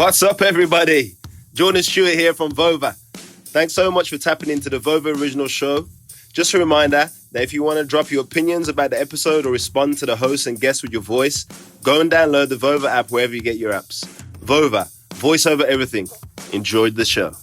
What's up, everybody? Jordan Stewart here from Vover. Thanks so much for tapping into the Vover original show. Just a reminder that if you want to drop your opinions about the episode or respond to the host and guests with your voice, go and download the Vover app wherever you get your apps. Vover, voice over everything. Enjoyed the show.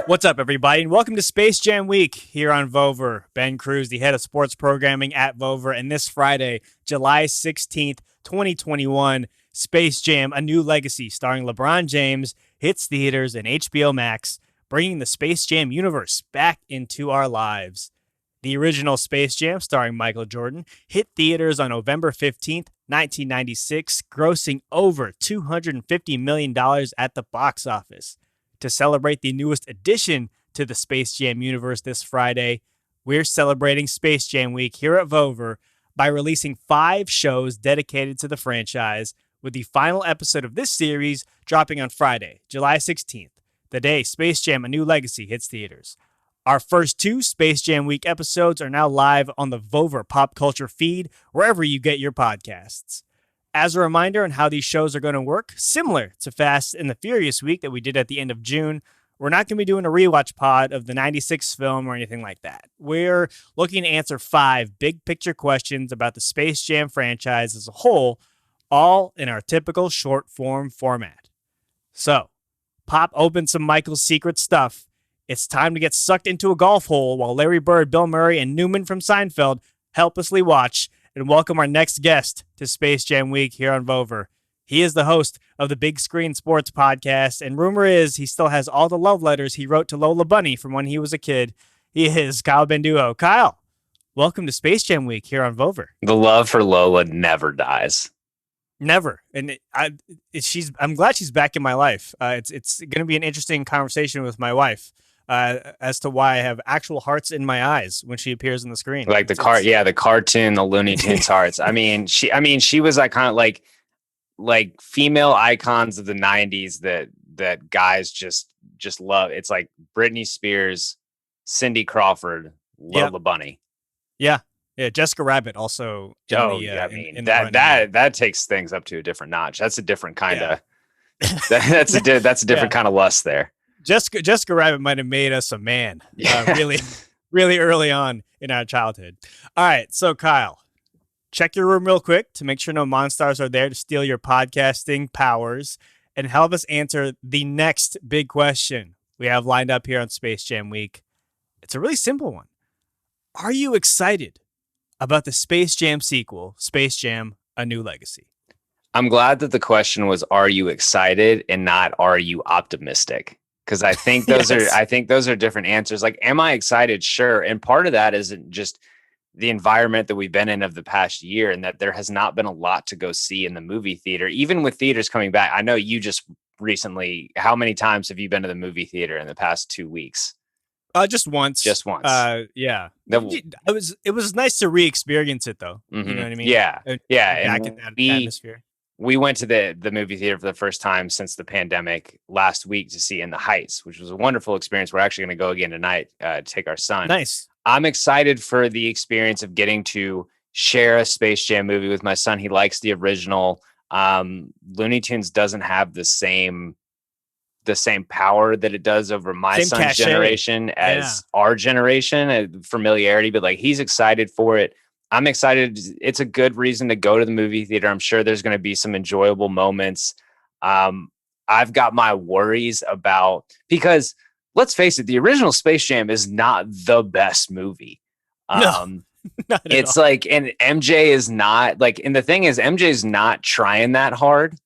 What's up, everybody, and welcome to Space Jam Week here on Vover. Ben Cruz, the head of sports programming at Vover, and this Friday, July 16th, 2021, Space Jam: A New Legacy, starring LeBron James, hits theaters and HBO Max, bringing the Space Jam universe back into our lives. The original Space Jam, starring Michael Jordan, hit theaters on November 15th, 1996, grossing over $250 million at the box office. To celebrate the newest addition to the Space Jam universe this Friday, we're celebrating Space Jam Week here at Vover by releasing 5 shows dedicated to the franchise, with the final episode of this series dropping on Friday, July 16th, the day Space Jam: A New Legacy hits theaters. Our first 2 Space Jam Week episodes are now live on the Vover Pop Culture feed, wherever you get your podcasts. As a reminder on how these shows are going to work, similar to Fast and the Furious Week that we did at the end of June, we're not going to be doing a rewatch pod of the 96 film or anything like that. We're looking to answer 5 big picture questions about the Space Jam franchise as a whole, all in our typical short form format. So, pop open some Michael's Secret stuff. It's time to get sucked into a golf hole while Larry Bird, Bill Murray, and Newman from Seinfeld helplessly watch, and welcome our next guest to Space Jam Week here on Vover. He is the host of the Big Screen Sports Podcast, and rumor is he still has all the love letters he wrote to Lola Bunny from when he was a kid. He is Kyle Bandujo. Kyle, welcome to Space Jam Week here on Vover. The love for Lola never dies. Never. And I'm glad she's back in my life. It's going to be an interesting conversation with my wife as to why I have actual hearts in my eyes when she appears on the screen. Like the cartoon, the Looney Tunes hearts. I mean, she was iconic, like female icons of the 90s that guys just love. It's like Britney Spears, Cindy Crawford, Lola Bunny. Yeah. Yeah, Jessica Rabbit also. That takes things up to a different notch. That's a different kind of. That's a different kind of lust there. Jessica Rabbit might have made us a man, really, really early on in our childhood. All right, so Kyle, check your room real quick to make sure no monsters are there to steal your podcasting powers, and help us answer the next big question we have lined up here on Space Jam Week. It's a really simple one. Are you excited about the Space Jam sequel, Space Jam: A New Legacy? I'm glad that the question was, are you excited, and not, are you optimistic? Because I think those are different answers. Like, am I excited? Sure. And part of that isn't just the environment that we've been in of the past year, and that there has not been a lot to go see in the movie theater, even with theaters coming back. I know you just recently, how many times have you been to the movie theater in the past 2 weeks? Just once. Yeah. It was nice to re-experience it, though. Mm-hmm. You know what I mean? Yeah. Back in that atmosphere. We went to the movie theater for the first time since the pandemic last week to see In the Heights, which was a wonderful experience. We're actually going to go again tonight to take our son. Nice. I'm excited for the experience of getting to share a Space Jam movie with my son. He likes the original. Looney Tunes doesn't have the same power that it does over my son's cachet generation as our generation, familiarity, but like, he's excited for it. I'm excited. It's a good reason to go to the movie theater. I'm sure there's going to be some enjoyable moments. I've got my worries because let's face it, the original Space Jam is not the best movie. No, not at it's all. like, and MJ is not like, and the thing is, MJ is not trying that hard.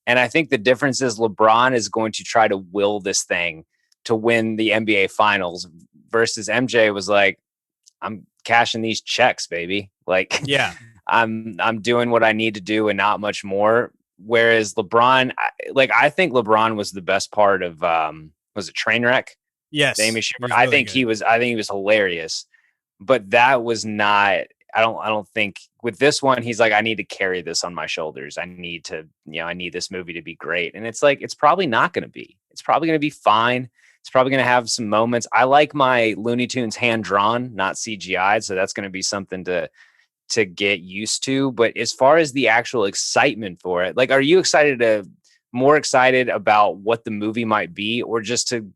And I think the difference is LeBron is going to try to will this thing to win the NBA finals versus MJ was like, I'm cashing these checks, baby. Like, yeah, I'm doing what I need to do and not much more. Whereas LeBron, I think LeBron was the best part of, was it Trainwreck? Yes. Amy Schumer. I think he was hilarious, but that was not, I don't think with this one, he's like, I need to carry this on my shoulders. I need this movie to be great. And it's like, it's probably not going to be. It's probably going to be fine. It's probably going to have some moments. I like my Looney Tunes hand drawn, not CGI. So that's going to be something to to get used to. But as far as the actual excitement for it, like, are you more excited about what the movie might be, or just to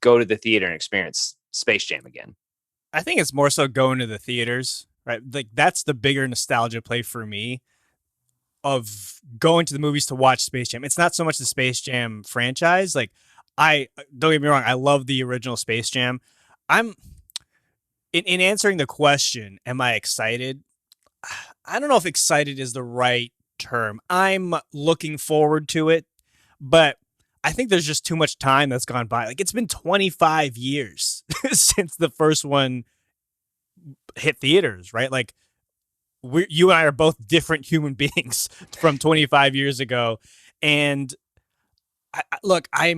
go to the theater and experience Space Jam again? I think it's more so going to the theaters, right? Like that's the bigger nostalgia play for me of going to the movies to watch Space Jam. It's not so much the Space Jam franchise. Like I don't get me wrong, I love the original Space Jam. I'm in answering the question, am I excited? I don't know if excited is the right term. I'm looking forward to it, but I think there's just too much time that's gone by. Like it's been 25 years since the first one hit theaters, right? Like you and I are both different human beings from 25 years ago. And look, I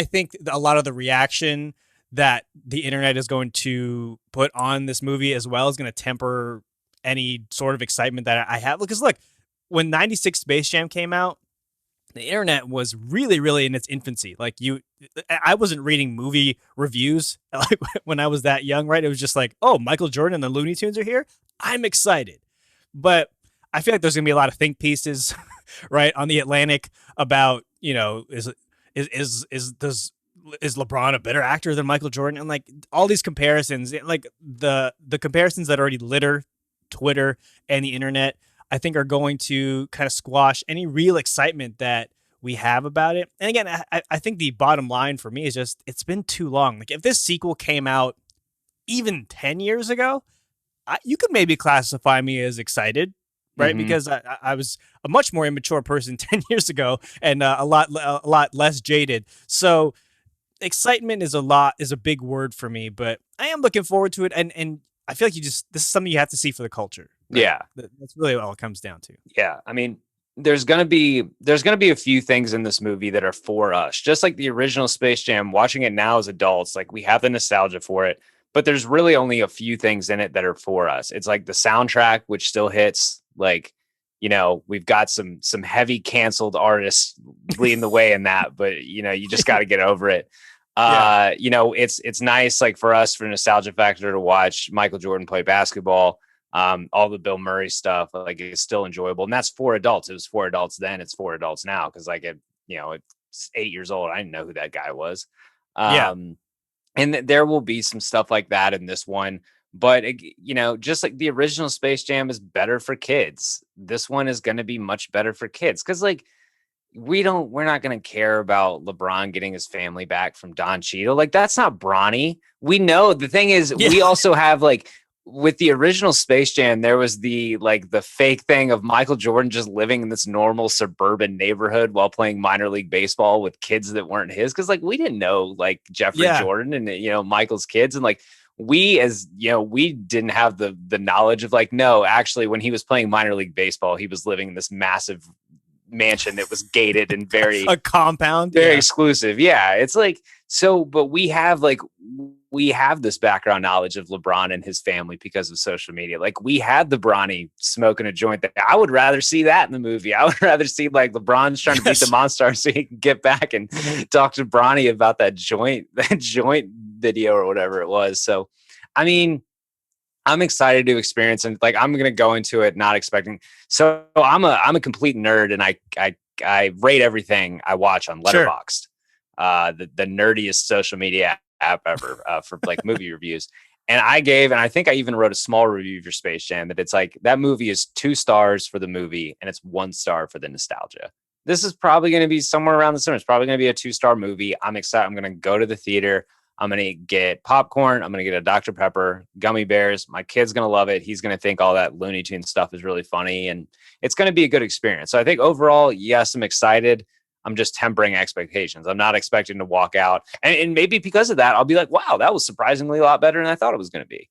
think a lot of the reaction that the internet is going to put on this movie as well is going to temper any sort of excitement that I have. Because look, when 96 Space Jam came out, the internet was really, really in its infancy. Like I wasn't reading movie reviews like when I was that young, right? It was just like, oh, Michael Jordan and the Looney Tunes are here. I'm excited. But I feel like there's going to be a lot of think pieces, right, on the Atlantic about, is LeBron a better actor than Michael Jordan? And like all these comparisons, like the comparisons that already litter Twitter and the internet, I think are going to kind of squash any real excitement that we have about it. And again, I think the bottom line for me is just, it's been too long. Like if this sequel came out even 10 years ago, you could maybe classify me as excited, right? Mm-hmm. Because I was a much more immature person 10 years ago and a lot less jaded. So excitement is a big word for me, but I am looking forward to it. And I feel like this is something you have to see for the culture. Right? Yeah. That's really all it comes down to. Yeah. I mean, there's going to be a few things in this movie that are for us, just like the original Space Jam. Watching it now as adults, like we have the nostalgia for it, but there's really only a few things in it that are for us. It's like the soundtrack, which still hits. Like, we've got some heavy canceled artists leading the way in that, but you just got to get over it. Yeah. It's nice, like for us, for nostalgia factor, to watch Michael Jordan play basketball. All the Bill Murray stuff, like it's still enjoyable, and that's for adults. It was for adults then, it's for adults now, because like it's 8 years old. I didn't know who that guy was. And there will be some stuff like that in this one, but just like the original Space Jam is better for kids, this one is going to be much better for kids, because like we're not going to care about LeBron getting his family back from Don Cheadle. Like that's not brawny. We know the thing is, we also have like, with the original Space Jam, there was the fake thing of Michael Jordan just living in this normal suburban neighborhood while playing minor league baseball with kids that weren't his. Cause like, we didn't know like Jeffrey Jordan and, Michael's kids. And like, we didn't have the knowledge of like, no, actually when he was playing minor league baseball, he was living in this massive mansion that was gated and very a compound, very exclusive. Yeah. It's like, so, but we have this background knowledge of LeBron and his family because of social media. Like we had the Bronny smoking a joint. That I would rather see that in the movie. I would rather see like LeBron's trying to beat the monster so he can get back and talk to Bronny about that joint video or whatever it was. So, I mean, I'm excited to experience, and like I'm gonna go into it not expecting. So I'm a complete nerd, and I rate everything I watch on Letterboxd, the nerdiest social media app ever for like movie reviews. And I think I even wrote a small review of your Space Jam that it's like that movie is 2 stars for the movie and it's 1 star for the nostalgia. This is probably going to be somewhere around the summer. It's probably going to be a 2-star movie. I'm excited. I'm going to go to the theater. I'm going to get popcorn. I'm going to get a Dr. Pepper, gummy bears. My kid's going to love it. He's going to think all that Looney Tunes stuff is really funny, and it's going to be a good experience. So I think overall, yes, I'm excited. I'm just tempering expectations. I'm not expecting to walk out. And maybe because of that, I'll be like, wow, that was surprisingly a lot better than I thought it was going to be.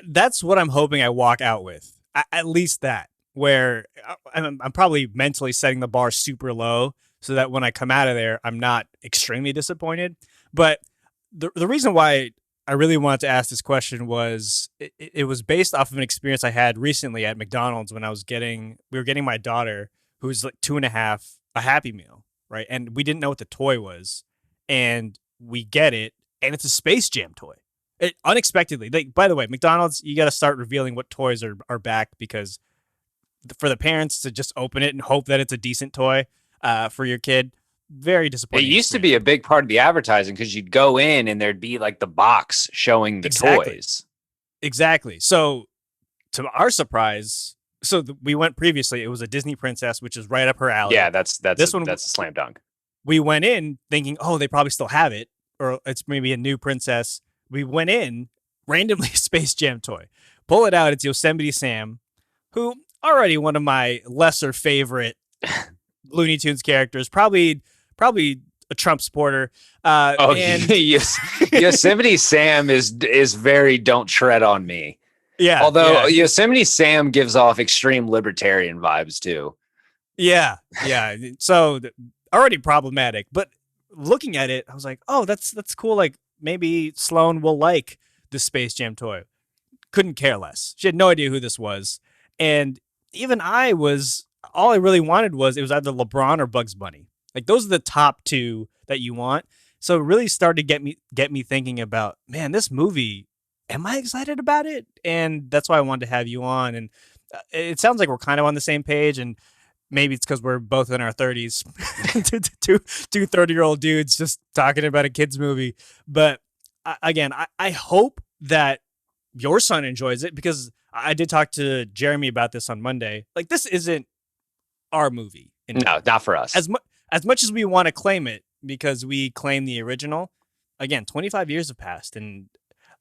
That's what I'm hoping I walk out with. At least that, where I'm probably mentally setting the bar super low so that when I come out of there, I'm not extremely disappointed. But the reason why I really wanted to ask this question was it was based off of an experience I had recently at McDonald's when we were getting my daughter, who's like 2.5, a Happy Meal, right? And we didn't know what the toy was, and we get it, and it's a Space Jam toy, Unexpectedly. By the way, McDonald's, you got to start revealing what toys are back, because for the parents to just open it and hope that it's a decent toy for your kid, very It disappointing. used to be a big part of the advertising because you'd go in and there'd be like the box showing the toys. Exactly. So to our surprise, we went previously, it was a Disney princess, which is right up her alley. Yeah, that's a slam dunk. We went in thinking, oh, they probably still have it, or it's maybe a new princess. We went in, randomly Space Jam toy. Pull it out, it's Yosemite Sam, who already one of my lesser favorite Looney Tunes characters, probably a Trump supporter. Yosemite Sam is very don't tread on me. Yeah. Although Yosemite Sam gives off extreme libertarian vibes too. Yeah. So already problematic, but looking at it, I was like, oh, that's cool. Like maybe Sloan will like the Space Jam toy. Couldn't care less. She had no idea who this was. And even all I really wanted was, it was either LeBron or Bugs Bunny. Like those are the top two that you want. So it really started to get me thinking about, man, this movie, am I excited about it? And that's why I wanted to have you on. And it sounds like we're kind of on the same page, and maybe it's because we're both in our 30s, two 30-year-old dudes just talking about a kid's movie. But again, I hope that your son enjoys it, because I did talk to Jeremy about this on Monday. Like, this isn't our movie. No, not for us. As much as we want to claim it, because we claim the original, again, 25 years have passed, and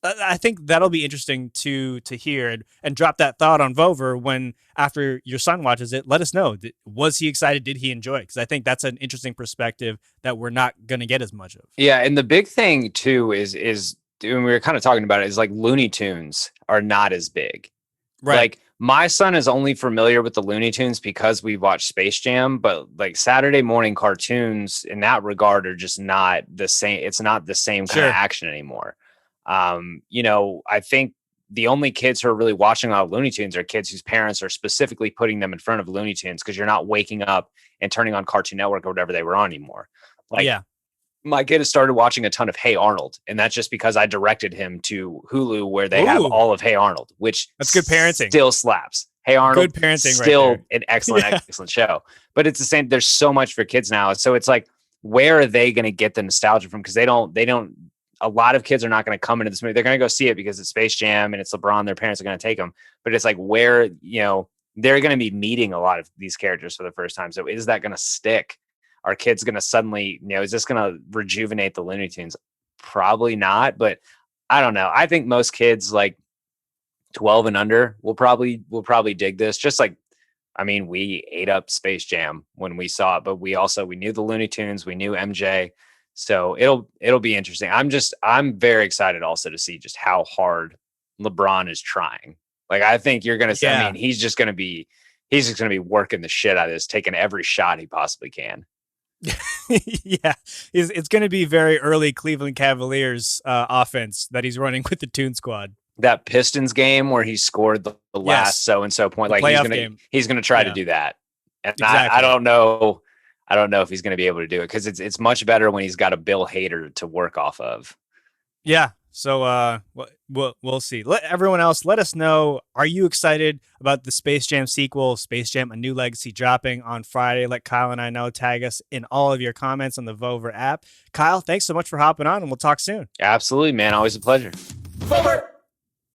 I think that'll be interesting to hear, and drop that thought on Vover when, after your son watches it, let us know. Was he excited? Did he enjoy it? Because I think that's an interesting perspective that we're not going to get as much of. Yeah, and the big thing too is when we were kind of talking about it, is like Looney Tunes are not as big. Right. Like my son is only familiar with the Looney Tunes because we watched Space Jam, but like Saturday morning cartoons in that regard are just not the same. It's not the same kind of action anymore. I think the only kids who are really watching a lot of Looney Tunes are kids whose parents are specifically putting them in front of Looney Tunes, because you're not waking up and turning on Cartoon Network or whatever they were on anymore. Like, my kid has started watching a ton of Hey Arnold, and that's just because I directed him to Hulu, where they have all of Hey Arnold, which that's good parenting. Still slaps. Hey Arnold, good parenting, still right there. An excellent show. But it's the same. There's so much for kids now, so it's like, where are they going to get the nostalgia from? Because they don't. A lot of kids are not going to come into this movie. They're going to go see it because it's Space Jam and it's LeBron. Their parents are going to take them. But it's like, where, they're going to be meeting a lot of these characters for the first time. So is that going to stick? Are kids going to suddenly, is this going to rejuvenate the Looney Tunes? Probably not. But I don't know. I think most kids like 12 and under will probably dig this. Just like, we ate up Space Jam when we saw it, but we knew the Looney Tunes. We knew MJ. So it'll be interesting. I'm very excited also to see just how hard LeBron is trying. Like, I think you're going to he's just going to be working the shit out of this, taking every shot he possibly can. Yeah. It's going to be very early Cleveland Cavaliers offense that he's running with the Toon Squad. That Pistons game where he scored the last so-and-so point, like he's going to try to do that. And exactly. I don't know if he's going to be able to do it, because it's much better when he's got a Bill Hader to work off of. Yeah. So we'll see. Everyone else, let us know. Are you excited about the Space Jam sequel, Space Jam: A New Legacy, dropping on Friday? Let Kyle and I know. Tag us in all of your comments on the Vover app. Kyle, thanks so much for hopping on, and we'll talk soon. Absolutely, man. Always a pleasure. Vover!